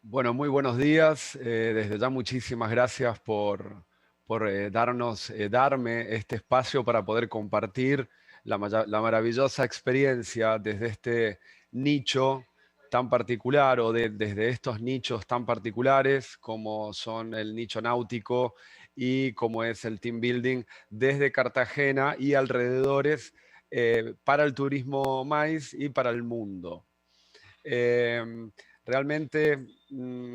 Bueno, muy buenos días. Desde ya muchísimas gracias por darme este espacio para poder compartir la maravillosa experiencia desde este nicho tan particular o desde estos nichos tan particulares como son el nicho náutico y como es el team building desde Cartagena y alrededores para el turismo MICE y para el mundo. Eh, Realmente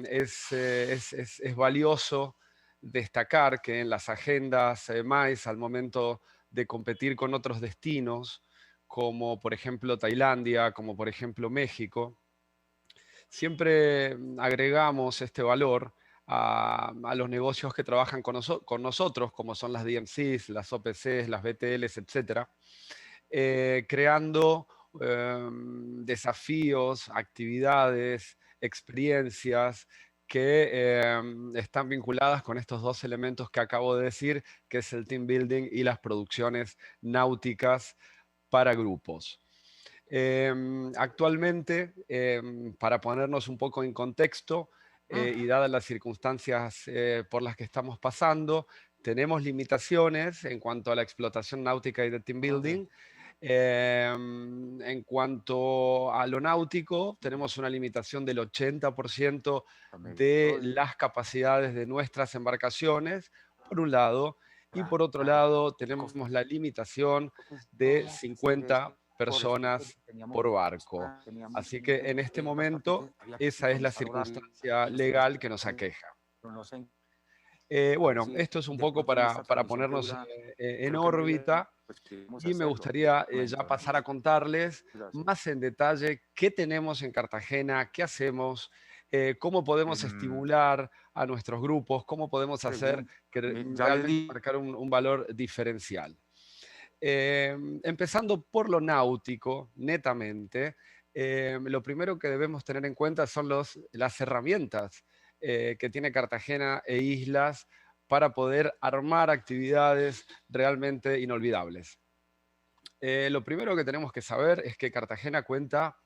es valioso destacar que en las agendas MICE, al momento de competir con otros destinos, como por ejemplo Tailandia, como por ejemplo México, siempre agregamos este valor a los negocios que trabajan con nosotros, como son las DMCs, las OPCs, las BTLs, etcétera, creando desafíos, actividades, experiencias que están vinculadas con estos dos elementos que acabo de decir, que es el team building y las producciones náuticas para grupos. Actualmente, para ponernos un poco en contexto y dadas las circunstancias por las que estamos pasando, tenemos limitaciones en cuanto a la explotación náutica y de team building. En cuanto a lo náutico, tenemos una limitación del 80% de las capacidades de nuestras embarcaciones, por un lado, y por otro lado tenemos la limitación de 50 personas por barco. Así que en este momento esa es la circunstancia legal que nos aqueja. Bueno, esto es un poco para ponernos en órbita y me gustaría ya pasar a contarles más en detalle qué tenemos en Cartagena, qué hacemos, cómo podemos estimular a nuestros grupos, cómo podemos hacer que realmente marcar un valor diferencial. Empezando por lo náutico, netamente, lo primero que debemos tener en cuenta son las herramientas que tiene Cartagena e islas para poder armar actividades realmente inolvidables. Lo primero que tenemos que saber es que Cartagena cuenta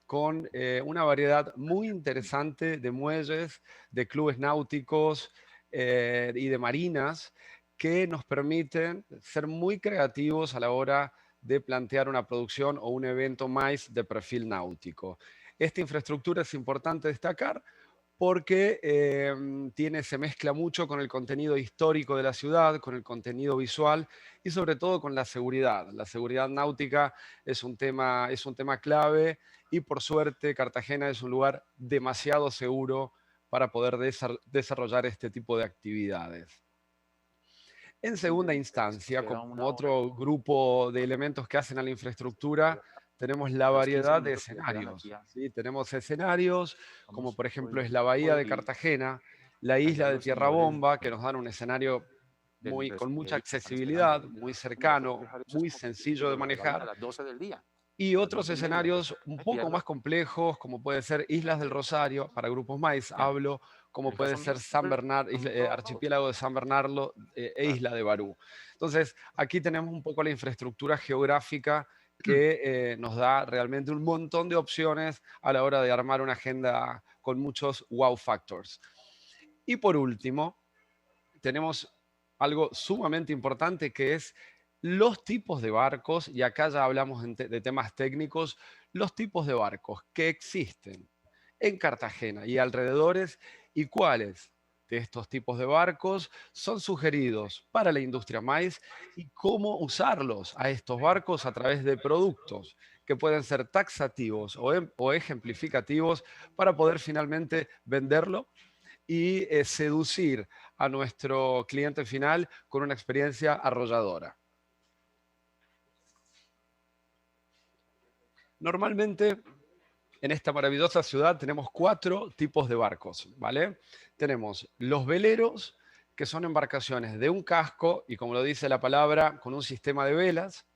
con una variedad muy interesante de muelles, de clubes náuticos y de marinas que nos permiten ser muy creativos a la hora de plantear una producción o un evento más de perfil náutico. Esta infraestructura es importante destacar porque se mezcla mucho con el contenido histórico de la ciudad, con el contenido visual y sobre todo con la seguridad. La seguridad náutica es un tema clave y por suerte Cartagena es un lugar demasiado seguro para poder desarrollar este tipo de actividades. En segunda instancia, como otro grupo de elementos que hacen a la infraestructura, tenemos la variedad de escenarios, ¿sí? Tenemos escenarios como por ejemplo es la Bahía de Cartagena, la isla de Tierra Bomba, que nos dan un escenario con mucha accesibilidad, muy cercano, muy sencillo de manejar, y otros escenarios un poco más complejos, como puede ser Islas del Rosario, para grupos más hablo, como puede ser San Bernardo, Archipiélago de San Bernardo e Isla de Barú. Entonces, aquí tenemos un poco la infraestructura geográfica que nos da realmente un montón de opciones a la hora de armar una agenda con muchos wow factors. Y por último, tenemos algo sumamente importante que es los tipos de barcos, y acá ya hablamos de temas técnicos, los tipos de barcos que existen en Cartagena y alrededores y cuáles de estos tipos de barcos son sugeridos para la industria maíz y cómo usarlos a estos barcos a través de productos que pueden ser taxativos o ejemplificativos para poder finalmente venderlo y seducir a nuestro cliente final con una experiencia arrolladora. Normalmente en esta maravillosa ciudad tenemos 4 tipos de barcos, ¿vale? Tenemos los veleros, que son embarcaciones de un casco y, como lo dice la palabra, con un sistema de velas.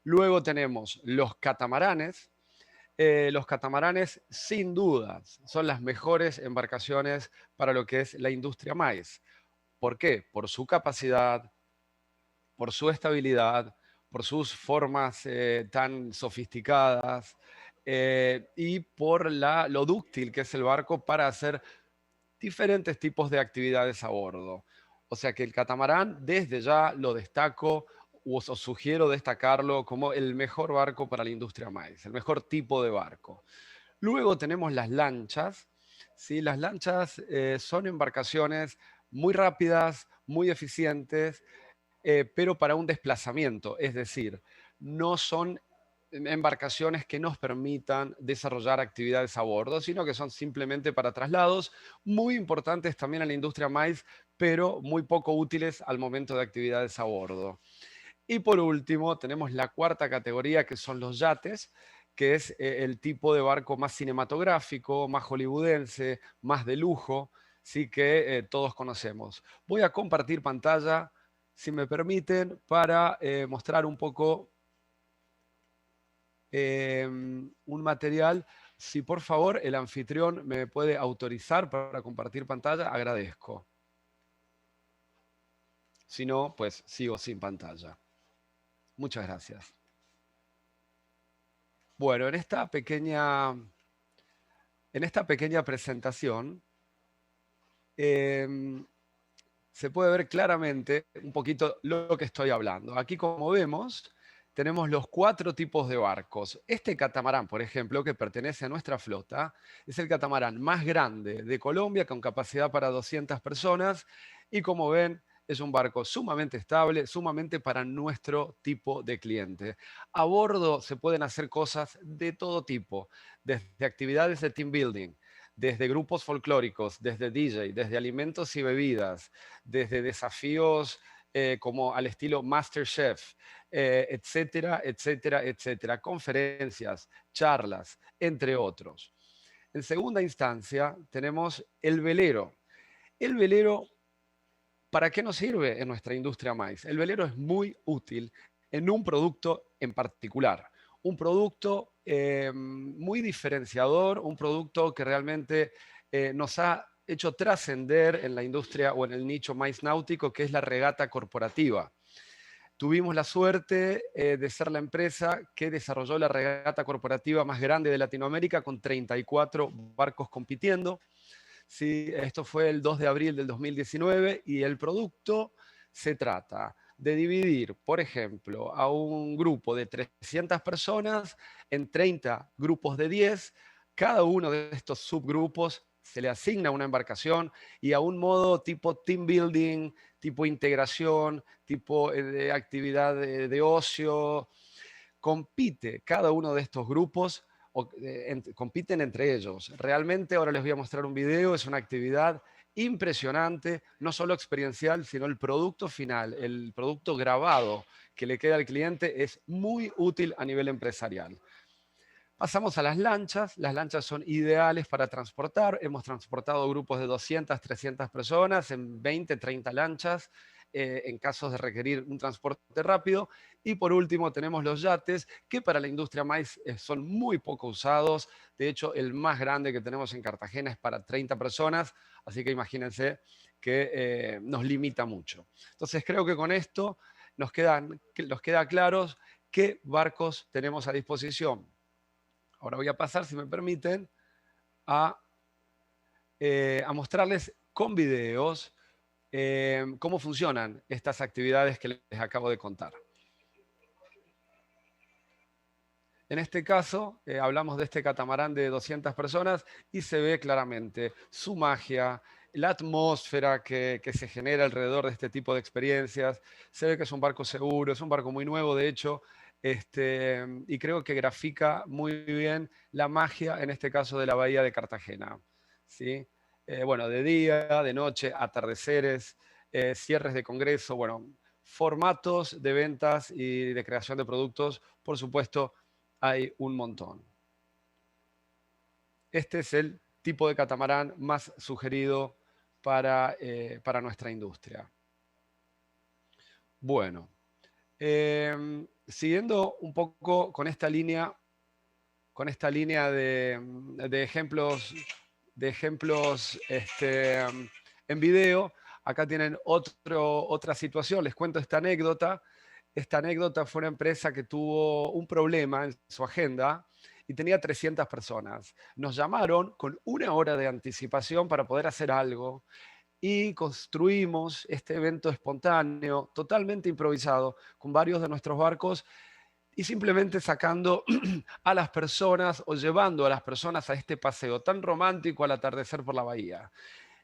Luego tenemos los catamaranes. Los catamaranes, sin dudas, son las mejores embarcaciones para lo que es la industria maíz. ¿Por qué? Por su capacidad, por su estabilidad, por sus formas tan sofisticadas y por lo dúctil que es el barco para hacer diferentes tipos de actividades a bordo. O sea que el catamarán, desde ya lo destaco o sugiero destacarlo como el mejor barco para la industria maíz, el mejor tipo de barco. Luego tenemos las lanchas. ¿Sí? Las lanchas son embarcaciones muy rápidas, muy eficientes, pero para un desplazamiento, es decir, no son embarcaciones que nos permitan desarrollar actividades a bordo, sino que son simplemente para traslados, muy importantes también en la industria maíz, pero muy poco útiles al momento de actividades a bordo. Y por último, tenemos la cuarta categoría, que son los yates, que es el tipo de barco más cinematográfico, más hollywoodense, más de lujo, sí que todos conocemos. Voy a compartir pantalla, si me permiten, para mostrar un poco un material. Si por favor el anfitrión me puede autorizar para compartir pantalla, agradezco. Si no, pues sigo sin pantalla. Muchas gracias. Bueno, en esta pequeña presentación se puede ver claramente un poquito lo que estoy hablando. Aquí, como vemos, tenemos los 4 tipos de barcos. Este catamarán, por ejemplo, que pertenece a nuestra flota, es el catamarán más grande de Colombia, con capacidad para 200 personas, y como ven, es un barco sumamente estable, sumamente para nuestro tipo de cliente. A bordo se pueden hacer cosas de todo tipo, desde actividades de team building, desde grupos folclóricos, desde DJ, desde alimentos y bebidas, desde desafíos como al estilo MasterChef, etcétera, etcétera, etcétera, conferencias, charlas, entre otros. En segunda instancia, tenemos el velero. El velero, ¿para qué nos sirve en nuestra industria maíz? El velero es muy útil en un producto en particular, un producto muy diferenciador, un producto que realmente nos ha hecho trascender en la industria o en el nicho maíz náutico, que es la regata corporativa. Tuvimos la suerte de ser la empresa que desarrolló la regata corporativa más grande de Latinoamérica, con 34 barcos compitiendo. Sí, esto fue el 2 de abril del 2019 y el producto se trata de dividir, por ejemplo, a un grupo de 300 personas en 30 grupos de 10. Cada uno de estos subgrupos se le asigna una embarcación y a un modo tipo team building, tipo integración, tipo de actividad de ocio. Compite cada uno de estos grupos, compiten entre ellos. Realmente, ahora les voy a mostrar un video, es una actividad impresionante, no solo experiencial, sino el producto final, el producto grabado que le queda al cliente es muy útil a nivel empresarial. Pasamos a las lanchas. Las lanchas son ideales para transportar. Hemos transportado grupos de 200, 300 personas en 20, 30 lanchas en casos de requerir un transporte rápido. Y por último tenemos los yates, que para la industria maíz son muy poco usados. De hecho, el más grande que tenemos en Cartagena es para 30 personas, así que imagínense que nos limita mucho. Entonces creo que con esto nos queda claros qué barcos tenemos a disposición. Ahora voy a pasar, si me permiten, a mostrarles con videos cómo funcionan estas actividades que les acabo de contar. En este caso, hablamos de este catamarán de 200 personas y se ve claramente su magia, la atmósfera que se genera alrededor de este tipo de experiencias. Se ve que es un barco seguro, es un barco muy nuevo, de hecho, y creo que grafica muy bien la magia, en este caso, de la bahía de Cartagena. ¿Sí? Bueno, de día, de noche, atardeceres, cierres de congreso, bueno, formatos de ventas y de creación de productos, por supuesto, hay un montón. Este es el tipo de catamarán más sugerido para nuestra industria. Bueno, siguiendo un poco con esta línea de ejemplos, en video, acá tienen otra situación. Les cuento esta anécdota. Esta anécdota fue una empresa que tuvo un problema en su agenda y tenía 300 personas. Nos llamaron con 1 hora de anticipación para poder hacer algo y construimos este evento espontáneo, totalmente improvisado, con varios de nuestros barcos y simplemente sacando a las personas o llevando a las personas a este paseo tan romántico al atardecer por la bahía.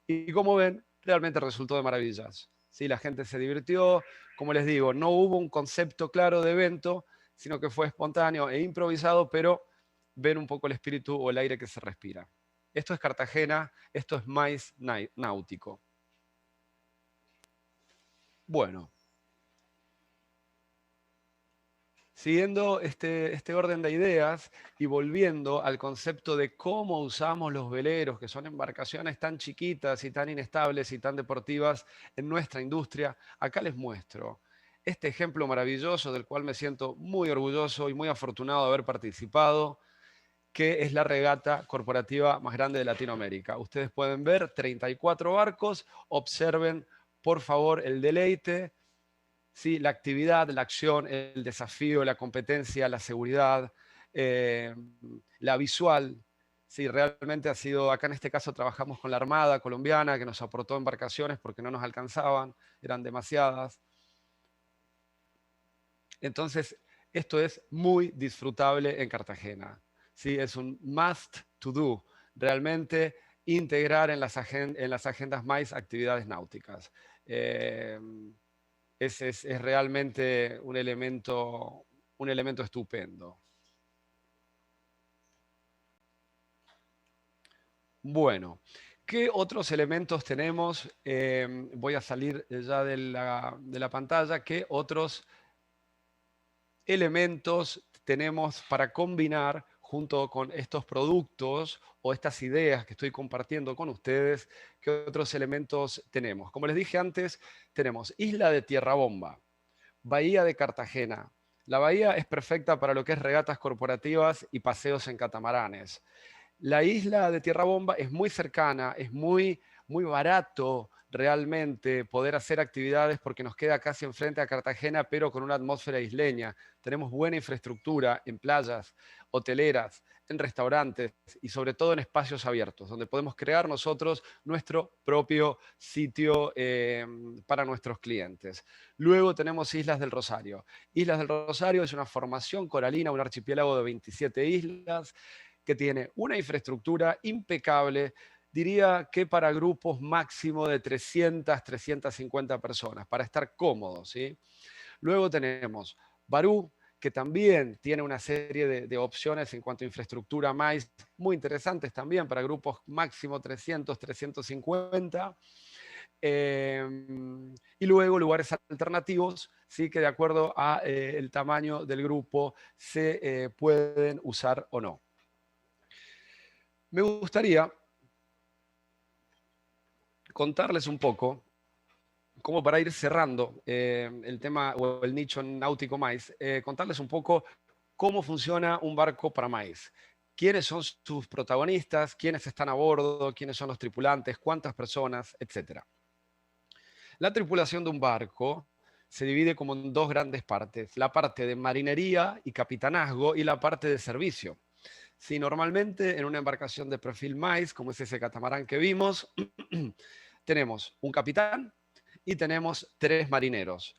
Y como ven, realmente resultó de maravillas. ¿Sí? La gente se divirtió, como les digo, no hubo un concepto claro de evento, sino que fue espontáneo e improvisado, pero ven un poco el espíritu o el aire que se respira. Esto es Cartagena, esto es Mais Náutico. Bueno, siguiendo este orden de ideas y volviendo al concepto de cómo usamos los veleros, que son embarcaciones tan chiquitas y tan inestables y tan deportivas en nuestra industria, acá les muestro este ejemplo maravilloso del cual me siento muy orgulloso y muy afortunado de haber participado, que es la regata corporativa más grande de Latinoamérica. Ustedes pueden ver 34 barcos, observen por favor el deleite. ¿Sí? La actividad, la acción, el desafío, la competencia, la seguridad, eh, la visual. Sí, realmente ha sido, acá en este caso trabajamos con la Armada colombiana que nos aportó embarcaciones porque no nos alcanzaban, eran demasiadas. Entonces, esto es muy disfrutable en Cartagena. ¿Sí? Es un must to do, realmente integrar en las agendas más actividades náuticas. Es realmente un elemento estupendo. Bueno, ¿qué otros elementos tenemos? Voy a salir ya de la pantalla. ¿Qué otros elementos tenemos para combinar junto con estos productos o estas ideas que estoy compartiendo con ustedes? ¿Qué otros elementos tenemos? Como les dije antes, tenemos Isla de Tierra Bomba, Bahía de Cartagena. La bahía es perfecta para lo que es regatas corporativas y paseos en catamaranes. La isla de Tierra Bomba es muy cercana, es muy barato realmente poder hacer actividades porque nos queda casi enfrente a Cartagena, pero con una atmósfera isleña. Tenemos buena infraestructura en playas, hoteleras, en restaurantes y sobre todo en espacios abiertos, donde podemos crear nosotros nuestro propio sitio para nuestros clientes. Luego tenemos Islas del Rosario. Islas del Rosario es una formación coralina, un archipiélago de 27 islas que tiene una infraestructura impecable, diría que para grupos máximo de 300, 350 personas, para estar cómodos. ¿Sí? Luego tenemos Barú, que también tiene una serie de opciones en cuanto a infraestructura más muy interesantes también para grupos máximo 300, 350. Y luego lugares alternativos, sí que de acuerdo a el tamaño del grupo se pueden usar o no. Me gustaría contarles un poco, como para ir cerrando el tema o el nicho náutico maíz, contarles un poco cómo funciona un barco para maíz. ¿Quiénes son sus protagonistas? ¿Quiénes están a bordo? ¿Quiénes son los tripulantes? ¿Cuántas personas? Etcétera. La tripulación de un barco se divide como en dos grandes partes, la parte de marinería y capitanazgo y la parte de servicio. Si normalmente en una embarcación de perfil MICE, como es ese catamarán que vimos, tenemos un capitán y tenemos 3 marineros.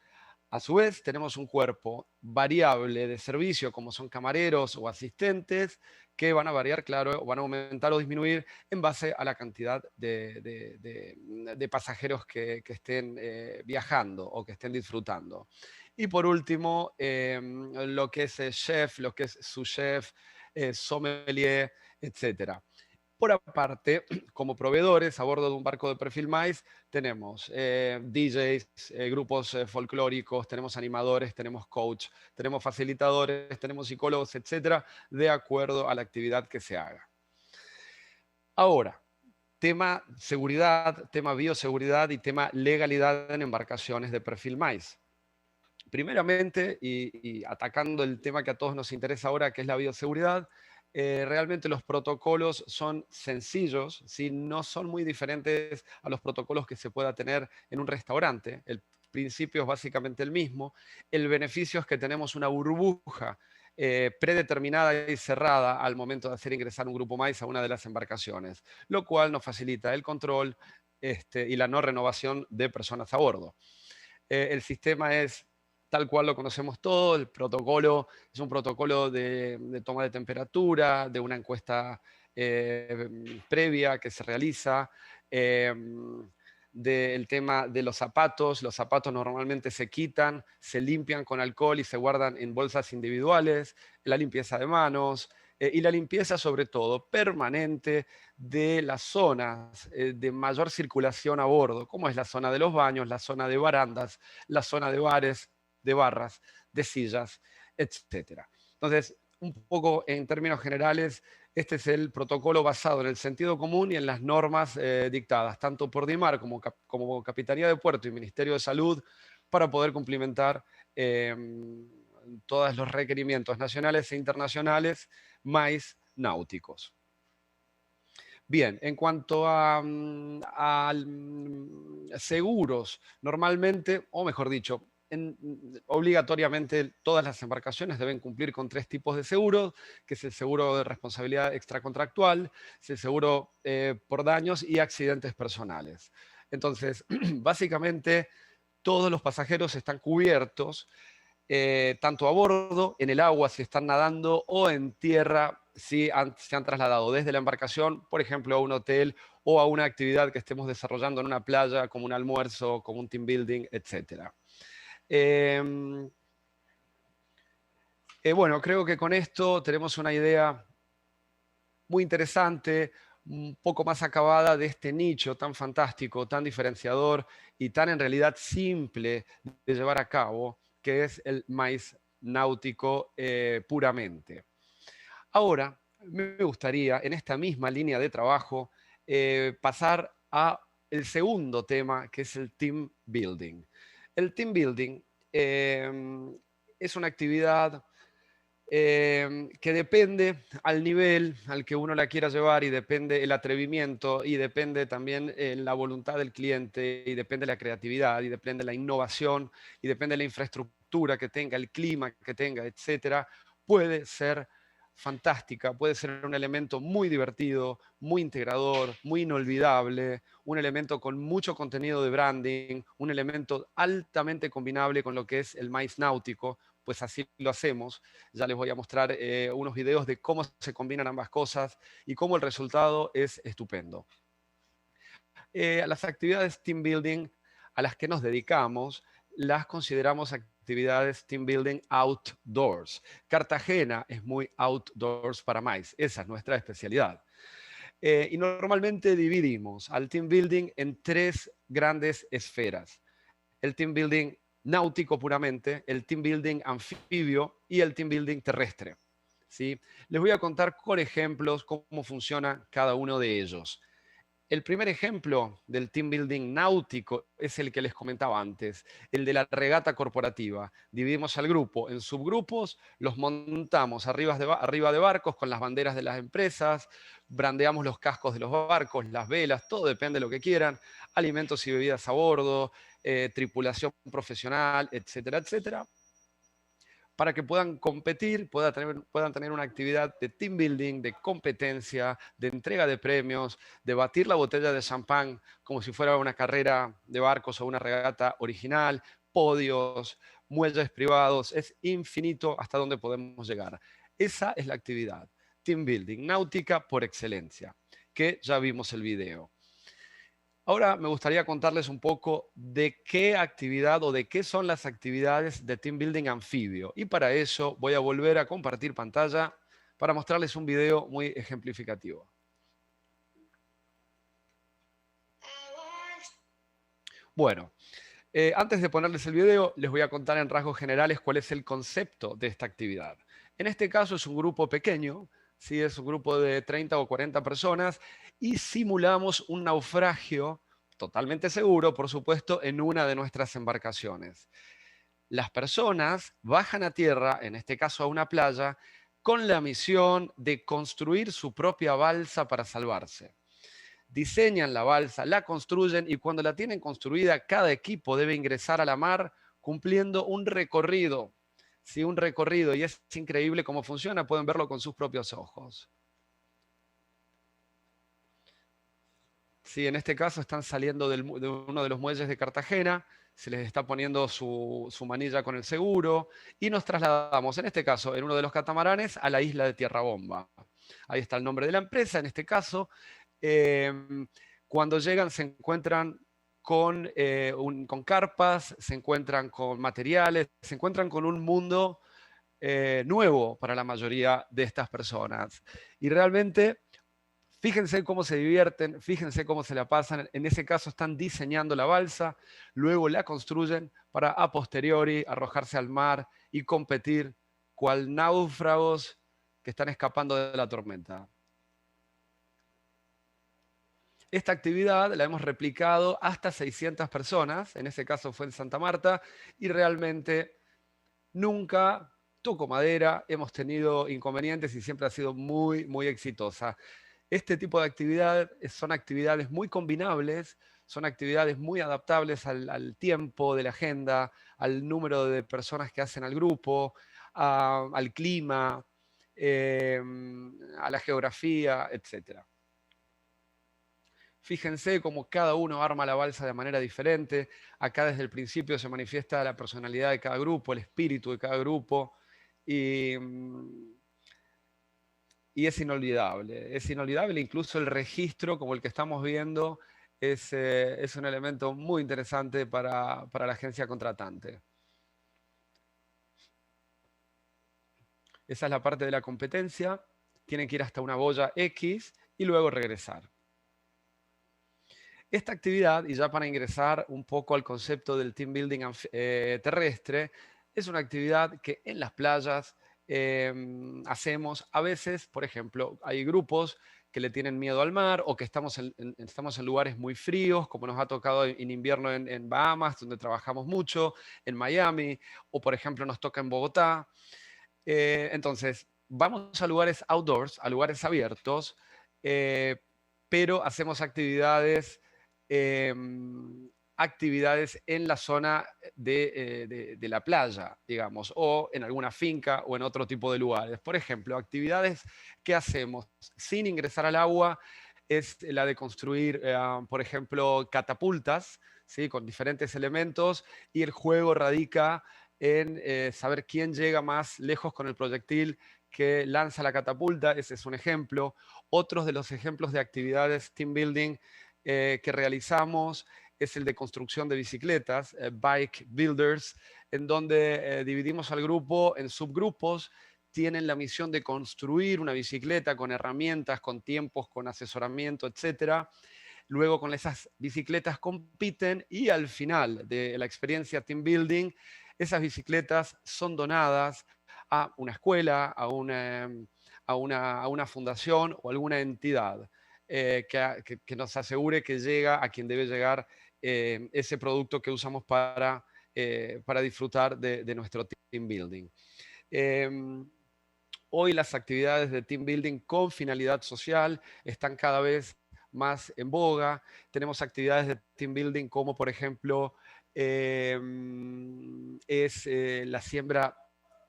A su vez, tenemos un cuerpo variable de servicio, como son camareros o asistentes, que van a variar, claro, van a aumentar o disminuir en base a la cantidad de pasajeros que estén viajando o que estén disfrutando. Y por último, lo que es el chef, lo que es su chef, sommelier, etcétera. Por aparte, como proveedores a bordo de un barco de perfil MICE, tenemos DJs, grupos folclóricos, tenemos animadores, tenemos coach, tenemos facilitadores, tenemos psicólogos, etcétera, de acuerdo a la actividad que se haga. Ahora, tema seguridad, tema bioseguridad y tema legalidad en embarcaciones de perfil MICE. Primeramente, y atacando el tema que a todos nos interesa ahora, que es la bioseguridad, realmente los protocolos son sencillos, ¿sí? No son muy diferentes a los protocolos que se pueda tener en un restaurante. El principio es básicamente el mismo. El beneficio es que tenemos una burbuja predeterminada y cerrada al momento de hacer ingresar un grupo MICE a una de las embarcaciones, lo cual nos facilita el control y la no renovación de personas a bordo. El sistema es tal cual lo conocemos todos, el protocolo es un protocolo de toma de temperatura, de una encuesta previa que se realiza, del tema de los zapatos normalmente se quitan, se limpian con alcohol y se guardan en bolsas individuales, la limpieza de manos, y la limpieza sobre todo permanente de las zonas de mayor circulación a bordo, como es la zona de los baños, la zona de barandas, la zona de bares, de barras, de sillas, etc. Entonces, un poco en términos generales, este es el protocolo basado en el sentido común y en las normas dictadas, tanto por DIMAR como Capitanía de Puerto y Ministerio de Salud, para poder cumplimentar todos los requerimientos nacionales e internacionales MICE náuticos. Bien, en cuanto a seguros, normalmente, o mejor dicho, obligatoriamente todas las embarcaciones deben cumplir con 3 tipos de seguros, que es el seguro de responsabilidad extracontractual, es el seguro por daños y accidentes personales. Entonces, básicamente, todos los pasajeros están cubiertos, tanto a bordo, en el agua si están nadando, o en tierra si se han trasladado desde la embarcación, por ejemplo, a un hotel o a una actividad que estemos desarrollando en una playa, como un almuerzo, como un team building, etc. Bueno, creo que con esto tenemos una idea muy interesante, un poco más acabada de este nicho tan fantástico, tan diferenciador y tan en realidad simple de llevar a cabo, que es el MICE náutico puramente. Ahora, me gustaría, en esta misma línea de trabajo, pasar a el segundo tema, que es el team building. El team building es una actividad que depende al nivel al que uno la quiera llevar y depende el atrevimiento y depende también la voluntad del cliente y depende la creatividad y depende la innovación y depende la infraestructura que tenga, el clima que tenga, etcétera, puede ser fantástica, puede ser un elemento muy divertido, muy integrador, muy inolvidable, un elemento con mucho contenido de branding, un elemento altamente combinable con lo que es el MICE náutico, pues así lo hacemos. Ya les voy a mostrar unos videos de cómo se combinan ambas cosas y cómo el resultado es estupendo. Las actividades team building a las que nos dedicamos las consideramos actividades team building outdoors. Cartagena es muy outdoors para MICE, esa es nuestra especialidad. Y normalmente dividimos al team building en 3 grandes esferas. El team building náutico puramente, el team building anfibio y el team building terrestre. ¿Sí? Les voy a contar con ejemplos cómo funciona cada uno de ellos. El primer ejemplo del team building náutico es el que les comentaba antes, el de la regata corporativa. Dividimos al grupo en subgrupos, los montamos arriba de barcos con las banderas de las empresas, brandeamos los cascos de los barcos, las velas, todo depende de lo que quieran, alimentos y bebidas a bordo, tripulación profesional, etcétera, etcétera, para que puedan competir, puedan tener una actividad de team building, de competencia, de entrega de premios, de batir la botella de champán como si fuera una carrera de barcos o una regata original, podios, muelles privados, es infinito hasta donde podemos llegar. Esa es la actividad, team building, náutica por excelencia, que ya vimos el video. Ahora me gustaría contarles un poco de qué actividad o de qué son las actividades de team building anfibio. Y para eso voy a volver a compartir pantalla para mostrarles un video muy ejemplificativo. Bueno, antes de ponerles el video, les voy a contar en rasgos generales cuál es el concepto de esta actividad. En este caso es un grupo pequeño, ¿sí? Es un grupo de 30 o 40 personas y simulamos un naufragio totalmente seguro, por supuesto, en una de nuestras embarcaciones. Las personas bajan a tierra, en este caso a una playa, con la misión de construir su propia balsa para salvarse. Diseñan la balsa, la construyen y cuando la tienen construida, cada equipo debe ingresar a la mar cumpliendo un recorrido. ¿sí? Un recorrido, y es increíble cómo funciona, pueden verlo con sus propios ojos. Sí, en este caso están saliendo de uno de los muelles de Cartagena, se les está poniendo su manilla con el seguro y nos trasladamos, en este caso, en uno de los catamaranes a la isla de Tierra Bomba. Ahí está el nombre de la empresa, en este caso. Cuando llegan se encuentran con carpas, se encuentran con materiales, se encuentran con un mundo nuevo para la mayoría de estas personas. Y realmente fíjense cómo se divierten, fíjense cómo se la pasan. En ese caso están diseñando la balsa, luego la construyen para a posteriori arrojarse al mar y competir cual náufragos que están escapando de la tormenta. Esta actividad la hemos replicado hasta 600 personas, en ese caso fue en Santa Marta, y realmente nunca, toco madera, hemos tenido inconvenientes y siempre ha sido muy, muy exitosa. Este tipo de actividades son actividades muy combinables, son actividades muy adaptables al tiempo de la agenda, al número de personas que hacen al grupo, al clima, a la geografía, etc. Fíjense cómo cada uno arma la balsa de manera diferente. Acá desde el principio se manifiesta la personalidad de cada grupo, el espíritu de cada grupo. Y, y es inolvidable. Es inolvidable, incluso el registro como el que estamos viendo es un elemento muy interesante para la agencia contratante. Esa es la parte de la competencia. Tienen que ir hasta una boya X y luego regresar. Esta actividad, y ya para ingresar un poco al concepto del team building terrestre, es una actividad que en las playas hacemos a veces. Por ejemplo, hay grupos que le tienen miedo al mar o que estamos en lugares muy fríos, como nos ha tocado en invierno en Bahamas, donde trabajamos mucho, en Miami, o por ejemplo nos toca en Bogotá. Entonces, vamos a lugares outdoors, a lugares abiertos, pero hacemos eh, actividades en la zona de la playa, digamos, o en alguna finca o en otro tipo de lugares. Por ejemplo, actividades que hacemos sin ingresar al agua es la de construir, por ejemplo, catapultas, ¿sí? Con diferentes elementos, y el juego radica en saber quién llega más lejos con el proyectil que lanza la catapulta. Ese es un ejemplo. Otros de los ejemplos de actividades team building que realizamos es el de construcción de bicicletas, bike builders, en donde dividimos al grupo en subgrupos. Tienen la misión de construir una bicicleta con herramientas, con tiempos, con asesoramiento, etcétera. Luego con esas bicicletas compiten y al final de la experiencia team building, esas bicicletas son donadas a una escuela, a una fundación o alguna entidad que nos asegure que llega a quien debe llegar ese producto que usamos para disfrutar de nuestro team building. Hoy las actividades de team building con finalidad social están cada vez más en boga. Tenemos actividades de team building como, por ejemplo, la siembra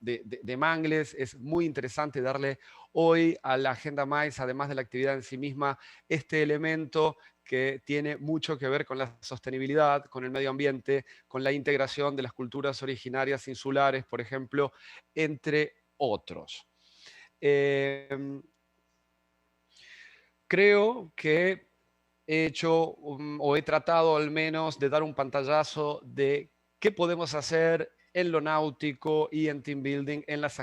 de mangles. Es muy interesante darle hoy a la Agenda Mais, además de la actividad en sí misma, este elemento que tiene mucho que ver con la sostenibilidad, con el medio ambiente, con la integración de las culturas originarias insulares, por ejemplo, entre otros. Creo que he hecho o he tratado al menos de dar un pantallazo de qué podemos hacer en lo náutico y en team building en las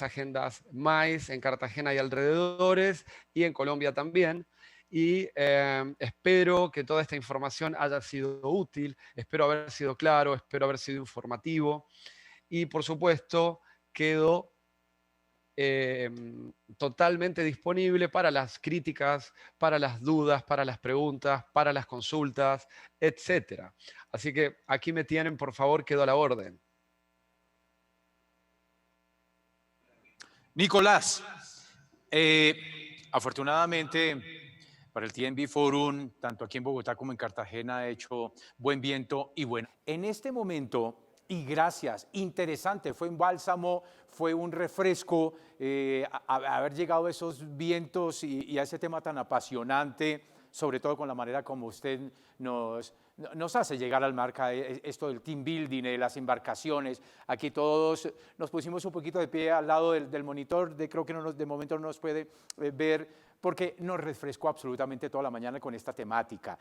agendas MAIS, en Cartagena y alrededores, y en Colombia también. Y espero que toda esta información haya sido útil, espero haber sido claro, espero haber sido informativo. Y por supuesto, quedo totalmente disponible para las críticas, para las dudas, para las preguntas, para las consultas, etc. Así que aquí me tienen, por favor, quedo a la orden. Nicolás, afortunadamente para el TNB Forum, tanto aquí en Bogotá como en Cartagena, ha hecho buen viento y bueno. En este momento Y gracias, interesante, fue un bálsamo, fue un refresco haber llegado a esos vientos y a ese tema tan apasionante, sobre todo con la manera como usted nos hace llegar al mar, esto del team building, de las embarcaciones. Aquí todos nos pusimos un poquito de pie al lado del monitor, creo que de momento no nos puede ver, porque nos refrescó absolutamente toda la mañana con esta temática.